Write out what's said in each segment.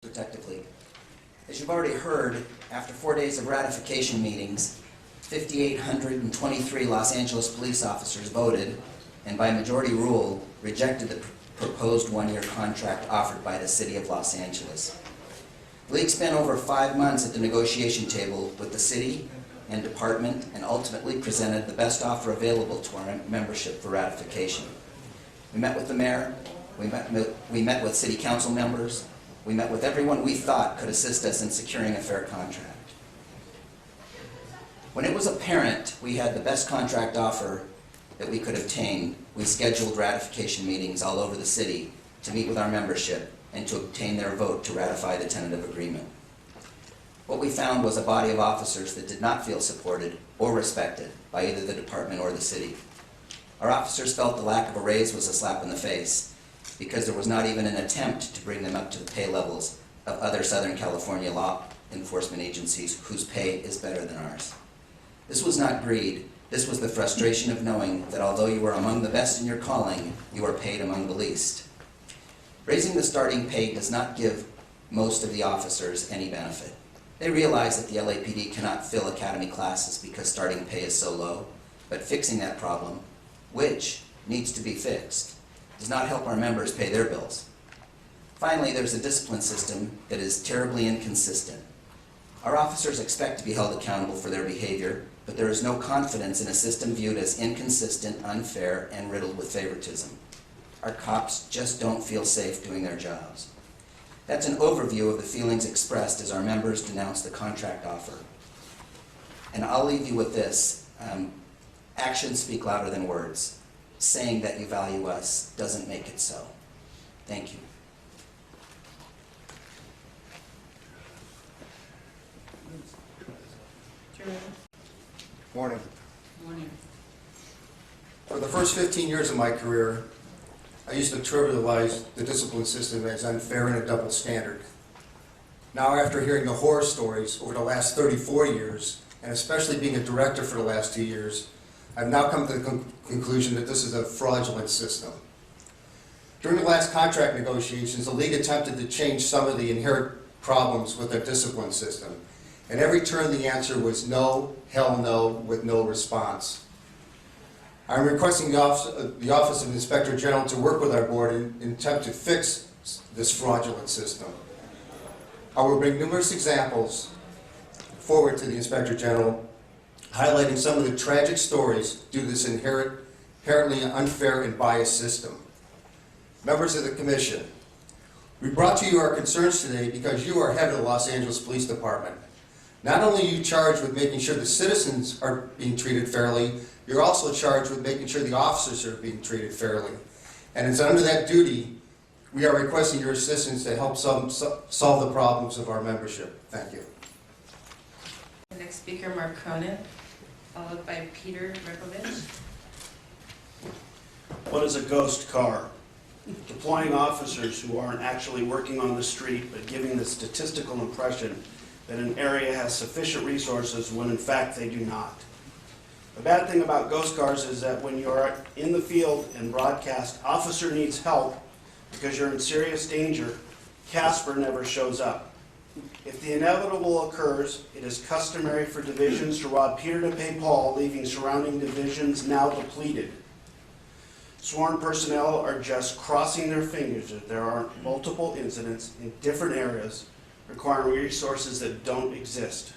Protective League. As you've already heard, after 4 days of ratification meetings, 5,823 Los Angeles police officers voted, and by majority rule, rejected the proposed one-year contract offered by the City of Los Angeles. The League spent over 5 months at the negotiation table with the city and department and ultimately presented the best offer available to our membership for ratification. We met with the mayor, we met with city council members, we met with everyone we thought could assist us in securing a fair contract. When it was apparent we had the best contract offer that we could obtain, we scheduled ratification meetings all over the city to meet with our membership and to obtain their vote to ratify the tentative agreement. What we found was a body of officers that did not feel supported or respected by either the department or the city. Our officers felt the lack of a raise was a slap in the face because there was not even an attempt to bring them up to the pay levels of other Southern California law enforcement agencies whose pay is better than ours. This was not greed. This was the frustration of knowing that although you are among the best in your calling, you are paid among the least. Raising the starting pay does not give most of the officers any benefit. They realize that the LAPD cannot fill academy classes because starting pay is so low, but fixing that problem, which needs to be fixed, does not help our members pay their bills. Finally, there's a discipline system that is terribly inconsistent. Our officers expect to be held accountable for their behavior, but there is no confidence in a system viewed as inconsistent, unfair, and riddled with favoritism. Our cops just don't feel safe doing their jobs. That's an overview of the feelings expressed as our members denounce the contract offer. And I'll leave you with this. Actions speak louder than words. Saying that you value us doesn't make it so. Thank you. Morning. Morning. For the first 15 years of my career, I used to trivialize the discipline system as unfair and a double standard. Now, after hearing the horror stories over the last 34 years, and especially being a director for the last 2 years, I've now come to the conclusion that this is a fraudulent system. During the last contract negotiations, the League attempted to change some of the inherent problems with the discipline system. And every turn the answer was no, hell no, with no response. I'm requesting the Office of Inspector General to work with our board in an attempt to fix this fraudulent system. I will bring numerous examples forward to the Inspector General, highlighting some of the tragic stories due to this inherently unfair and biased system. Members of the Commission, we brought to you our concerns today because you are head of the Los Angeles Police Department. Not only are you charged with making sure the citizens are being treated fairly, you're also charged with making sure the officers are being treated fairly. And it's under that duty, we are requesting your assistance to help solve the problems of our membership. Thank you. The next speaker, Mark Cronin, followed by Peter Ripovich. What is a ghost car? Deploying officers who aren't actually working on the street, but giving the statistical impression that an area has sufficient resources when in fact they do not. The bad thing about ghost cars is that when you're in the field and broadcast, officer needs help because you're in serious danger, Casper never shows up. If the inevitable occurs, it is customary for divisions to rob Peter to pay Paul, leaving surrounding divisions now depleted. Sworn personnel are just crossing their fingers that there aren't multiple incidents in different areas requiring resources that don't exist.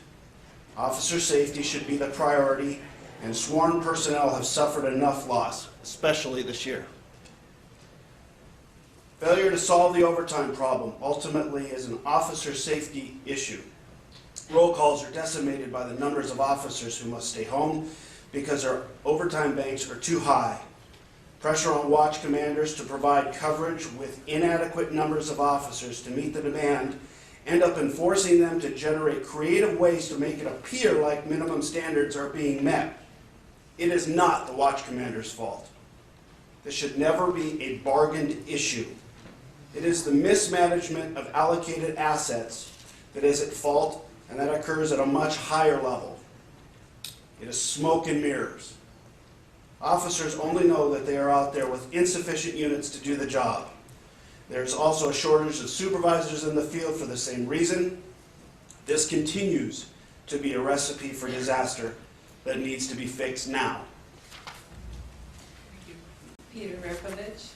Officer safety should be the priority, and sworn personnel have suffered enough loss, especially this year. Failure to solve the overtime problem ultimately is an officer safety issue. Roll calls are decimated by the numbers of officers who must stay home because their overtime banks are too high. Pressure on watch commanders to provide coverage with inadequate numbers of officers to meet the demand end up enforcing them to generate creative ways to make it appear like minimum standards are being met. It is not the watch commander's fault. This should never be a bargained issue. It is the mismanagement of allocated assets that is at fault, and that occurs at a much higher level. It is smoke and mirrors. Officers only know that they are out there with insufficient units to do the job. There's also a shortage of supervisors in the field for the same reason. This continues to be a recipe for disaster that needs to be fixed now. Peter Repovich.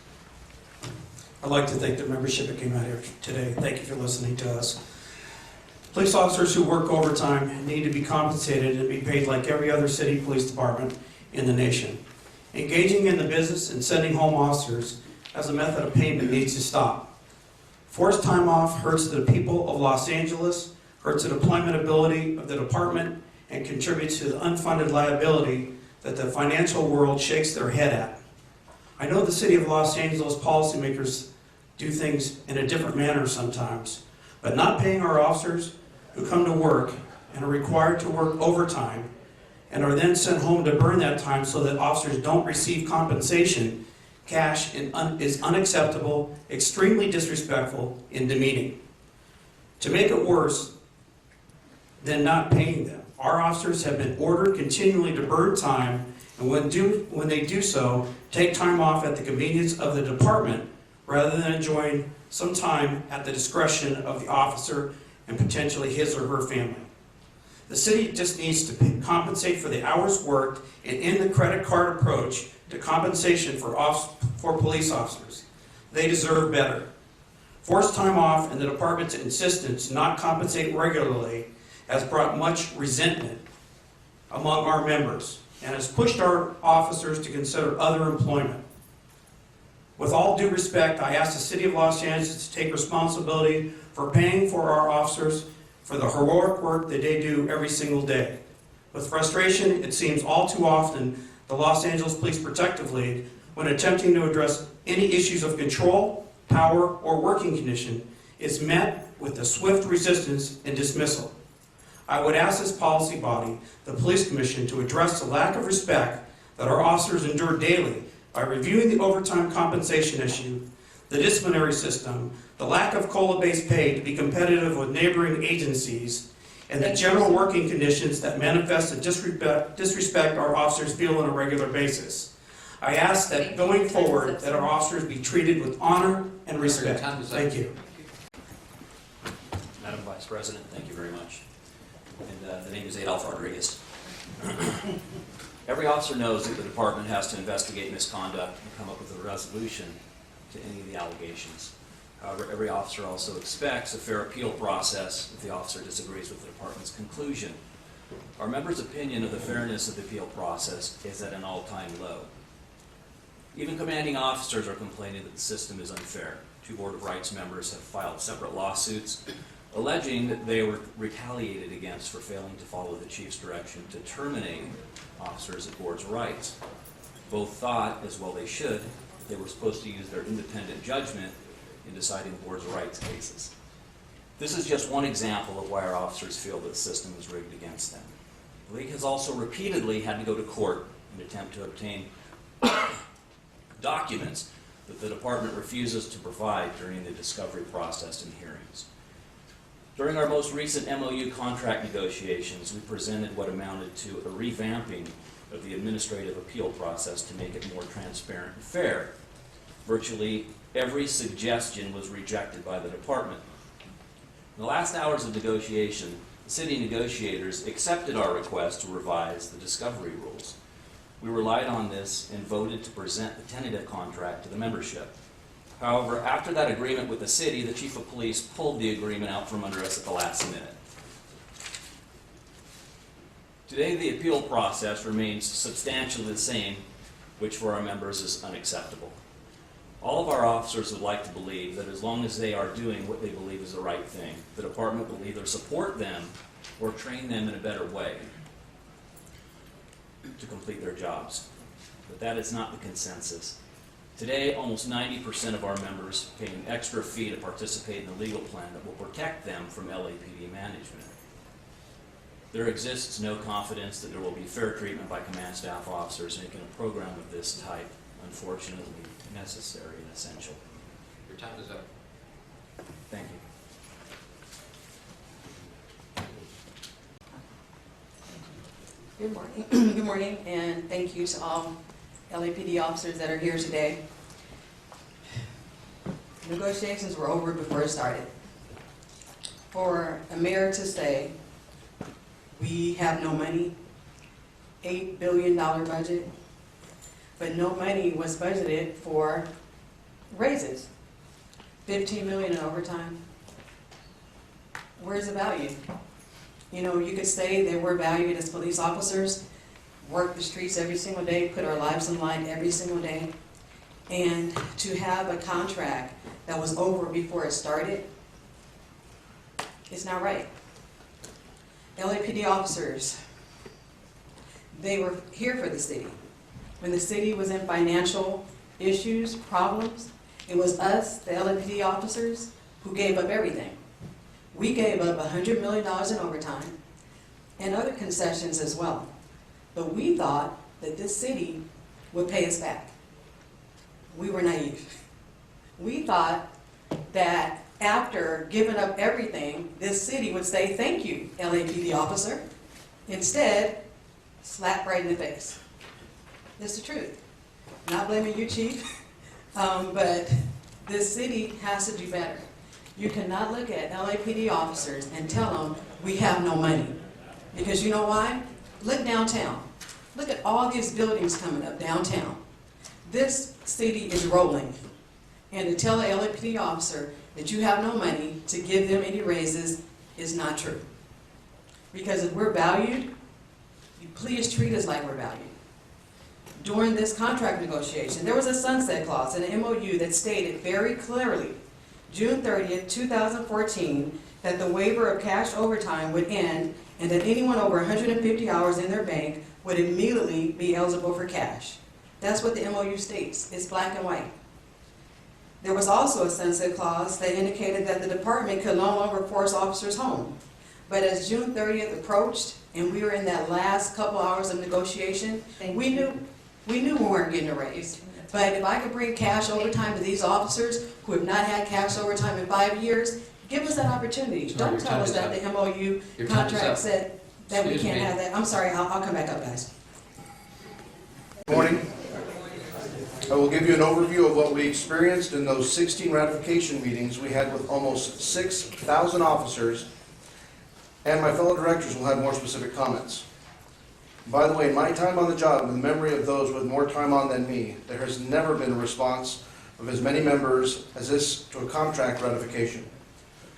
I'd like to thank the membership that came out here today. Thank you for listening to us. Police officers who work overtime need to be compensated and be paid like every other city police department in the nation. Engaging in the business and sending home officers as a method of payment needs to stop. Forced time off hurts the people of Los Angeles, hurts the deployment ability of the department, and contributes to the unfunded liability that the financial world shakes their head at. I know the city of Los Angeles policymakers do things in a different manner sometimes, but not paying our officers who come to work and are required to work overtime and are then sent home to burn that time so that officers don't receive compensation, cash, is unacceptable, extremely disrespectful, and demeaning. To make it worse than not paying them, our officers have been ordered continually to burn time, and when they do so, take time off at the convenience of the department rather than enjoying some time at the discretion of the officer and potentially his or her family. The city just needs to compensate for the hours worked and end the credit card approach to compensation for police officers. They deserve better. Forced time off and the department's insistence to not compensate regularly has brought much resentment among our members and has pushed our officers to consider other employment. With all due respect, I ask the City of Los Angeles to take responsibility for paying for our officers for the heroic work that they do every single day. With frustration, it seems all too often the Los Angeles Police Protective League, when attempting to address any issues of control, power, or working condition, is met with a swift resistance and dismissal. I would ask this policy body, the Police Commission, to address the lack of respect that our officers endure daily by reviewing the overtime compensation issue, the disciplinary system, the lack of COLA-based pay to be competitive with neighboring agencies, and the general working conditions that manifest the disrespect our officers feel on a regular basis. I ask that going forward that our officers be treated with honor and respect. Thank you. Madam Vice President, thank you very much. And the name is Adolph Rodriguez. Every officer knows that the department has to investigate misconduct and come up with a resolution to any of the allegations. However, every officer also expects a fair appeal process if the officer disagrees with the department's conclusion. Our members' opinion of the fairness of the appeal process is at an all-time low. Even commanding officers are complaining that the system is unfair. 2 Board of Rights members have filed separate lawsuits alleging that they were retaliated against for failing to follow the chief's direction to terminate officers at Board's Rights. Both thought, as well they should, that they were supposed to use their independent judgment in deciding Board's Rights cases. This is just one example of why our officers feel that the system is rigged against them. The League has also repeatedly had to go to court in an attempt to obtain documents that the department refuses to provide during the discovery process and hearings. During our most recent MOU contract negotiations, we presented what amounted to a revamping of the administrative appeal process to make it more transparent and fair. Virtually every suggestion was rejected by the department. In the last hours of negotiation, the city negotiators accepted our request to revise the discovery rules. We relied on this and voted to present the tentative contract to the membership. However, after that agreement with the city, the chief of police pulled the agreement out from under us at the last minute. Today, the appeal process remains substantially the same, which for our members is unacceptable. All of our officers would like to believe that as long as they are doing what they believe is the right thing, the department will either support them or train them in a better way to complete their jobs. But that is not the consensus. Today, almost 90% of our members pay an extra fee to participate in the legal plan that will protect them from LAPD management. There exists no confidence that there will be fair treatment by command staff officers making a program of this type, unfortunately, necessary and essential. Your time is up. Thank you. Good morning. Good morning, and thank you to all LAPD officers that are here today. Negotiations were over before it started. For a mayor to say, we have no money, $8 billion budget, but no money was budgeted for raises, 15 million in overtime. Where's the value? You know, you could say that we're valued as police officers, work the streets every single day, put our lives on the line every single day. And to have a contract that was over before it started, it's not right. LAPD officers, they were here for the city. When the city was in financial issues, problems, it was us, the LAPD officers, who gave up everything. We gave up $100 million in overtime and other concessions as well. But we thought that this city would pay us back. We were naive. We thought that after giving up everything, this city would say, thank you, LAPD officer. Instead, slap right in the face. It's the truth. Not blaming you, Chief, but this city has to do better. You cannot look at LAPD officers and tell them we have no money. Because you know why? Look downtown. Look at all these buildings coming up downtown. This city is rolling. And to tell a LAPD officer that you have no money to give them any raises is not true. Because if we're valued, you please treat us like we're valued. During this contract negotiation, there was a sunset clause in the MOU that stated very clearly, June 30th, 2014, that the waiver of cash overtime would end and that anyone over 150 hours in their bank would immediately be eligible for cash. That's what the MOU states. It's black and white. There was also a sunset clause that indicated that the department could no longer force officers home. But as June 30th approached and we were in that last couple hours of negotiation, we knew we weren't getting a raise. But if I could bring cash overtime to these officers who have not had cash overtime in 5 years, give us that opportunity. Don't tell us that the MOU contract said that we can't have that. I'm sorry, I'll come back up, guys. Good morning. I will give you an overview of what we experienced in those 16 ratification meetings we had with almost 6,000 officers, and my fellow directors will have more specific comments. By the way, in my time on the job, in the memory of those with more time on than me, there has never been a response of as many members as this to a contract ratification.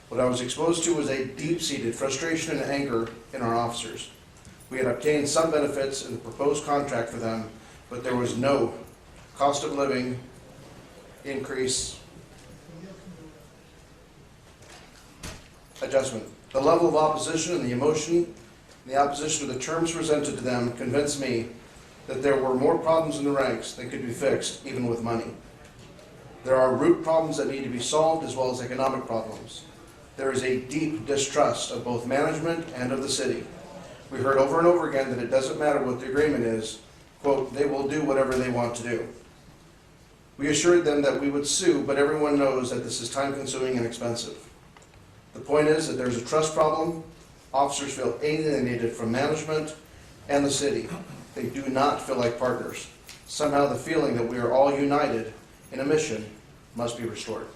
What I was exposed to was a deep-seated frustration and anger in our officers. We had obtained some benefits in the proposed contract for them, but there was no cost of living increase adjustment. The level of opposition and the emotion and the opposition to the terms presented to them convinced me that there were more problems in the ranks that could be fixed even with money. There are root problems that need to be solved as well as economic problems. There is a deep distrust of both management and of the city. We heard over and over again that it doesn't matter what the agreement is, quote, they will do whatever they want to do. We assured them that we would sue, but everyone knows that this is time-consuming and expensive. The point is that there's a trust problem. Officers feel alienated from management and the city. They do not feel like partners. Somehow the feeling that we are all united in a mission must be restored.